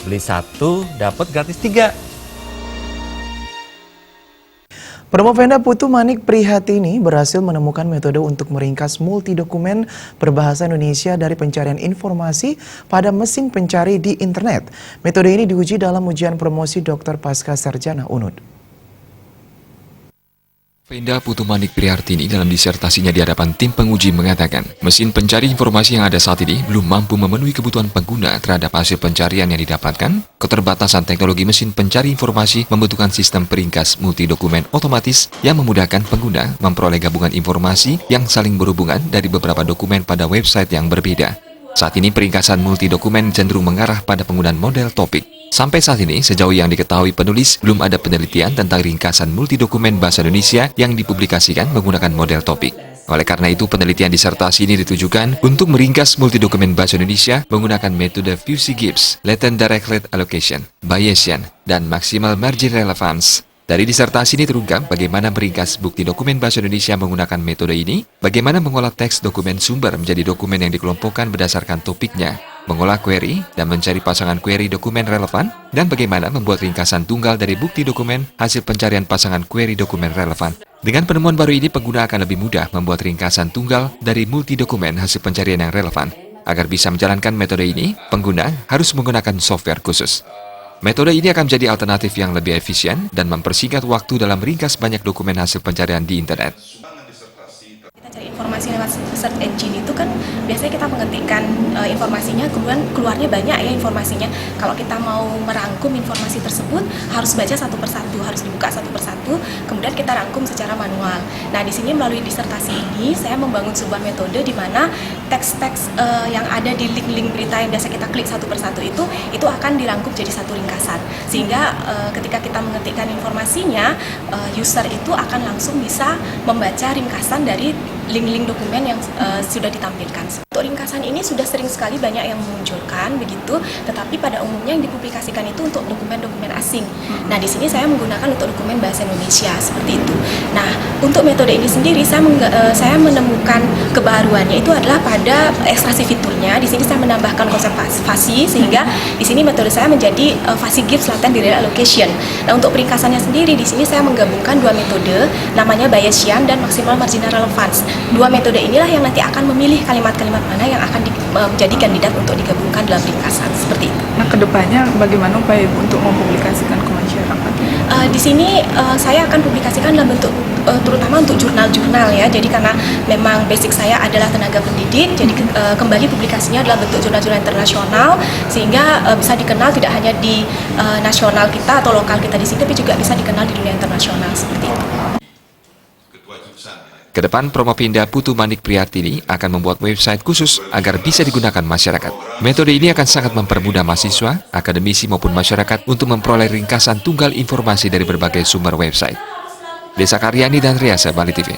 Beli satu, dapat gratis 3. Promopenda Putu Manik Prihatini berhasil menemukan metode untuk meringkas multi-dokumen berbahasa Indonesia dari pencarian informasi pada mesin pencari di internet. Metode ini diuji dalam ujian promosi Dr. Pasca Sarjana UNUD. Penda Putu Manik Prihatini dalam disertasinya di hadapan tim penguji mengatakan, mesin pencari informasi yang ada saat ini belum mampu memenuhi kebutuhan pengguna terhadap hasil pencarian yang didapatkan. Keterbatasan teknologi mesin pencari informasi membutuhkan sistem peringkas multi-dokumen otomatis yang memudahkan pengguna memperoleh gabungan informasi yang saling berhubungan dari beberapa dokumen pada website yang berbeda. Saat ini peringkasan multi-dokumen cenderung mengarah pada penggunaan model topik. Sampai saat ini, sejauh yang diketahui penulis, belum ada penelitian tentang ringkasan multidokumen bahasa Indonesia yang dipublikasikan menggunakan model topik. Oleh karena itu, penelitian disertasi ini ditujukan untuk meringkas multidokumen bahasa Indonesia menggunakan metode Fusey-Gibbs, Latent Direct Allocation, Bayesian, dan Maximal Margin Relevance. Dari disertasi ini terungkap bagaimana meringkas bukti dokumen bahasa Indonesia menggunakan metode ini, bagaimana mengolah teks dokumen sumber menjadi dokumen yang dikelompokkan berdasarkan topiknya, mengolah query dan mencari pasangan query dokumen relevan, dan bagaimana membuat ringkasan tunggal dari bukti dokumen hasil pencarian pasangan query dokumen relevan. Dengan penemuan baru ini, pengguna akan lebih mudah membuat ringkasan tunggal dari multi dokumen hasil pencarian yang relevan. Agar bisa menjalankan metode ini, pengguna harus menggunakan software khusus. Metode ini akan menjadi alternatif yang lebih efisien dan mempersingkat waktu dalam meringkas banyak dokumen hasil pencarian di internet. Kita cari informasi lewat search engine itu kan biasanya kita mengetikkan informasinya, kemudian keluarnya banyak ya informasinya. Kalau kita mau merangkum informasi tersebut harus baca satu persatu, harus dibuka satu persatu, kemudian kita rangkum secara manual. Nah, di sini melalui disertasi ini saya membangun sebuah metode di mana teks-teks yang ada di link-link berita yang biasa kita klik satu persatu itu akan dirangkum jadi satu ringkasan. Sehingga ketika kita mengetikkan informasinya, user itu akan langsung bisa membaca ringkasan dari link-link dokumen yang sudah ditampilkan. Untuk ringkasan ini sudah sering sekali banyak yang memunculkan begitu, tetapi pada umumnya yang dipublikasikan itu untuk dokumen-dokumen asing. Nah, di sini saya menggunakan untuk dokumen bahasa Indonesia seperti itu. Nah, untuk metode ini sendiri saya menemukan kebaruannya itu adalah pada ekstraksi fiturnya. Di sini saya menambahkan konsep fasi sehingga di sini metode saya menjadi Fusey-Gibbs Latent Direct Allocation. Nah, untuk peringkasannya sendiri di sini saya menggabungkan dua metode namanya Bayesian dan Maximal Marginal Relevance. Dua metode inilah yang nanti akan memilih kalimat-kalimat mana yang akan menjadi kandidat untuk digabungkan dalam ringkasan seperti itu. Nah, kedepannya bagaimana upaya Ibu untuk mempublikasikan ke masyarakat? Di sini saya akan publikasikan dalam bentuk terutama untuk jurnal-jurnal ya. Jadi karena memang basic saya adalah tenaga pendidik, jadi kembali publikasinya adalah bentuk jurnal-jurnal internasional sehingga bisa dikenal tidak hanya di nasional kita atau lokal kita di sini, tapi juga bisa dikenal di dunia internasional seperti itu. Kedepan, Promopenda Putu Manik Prihatini akan membuat website khusus agar bisa digunakan masyarakat. Metode ini akan sangat mempermudah mahasiswa, akademisi maupun masyarakat untuk memperoleh ringkasan tunggal informasi dari berbagai sumber website. Desa Karyani dan Riasa, Bali TV.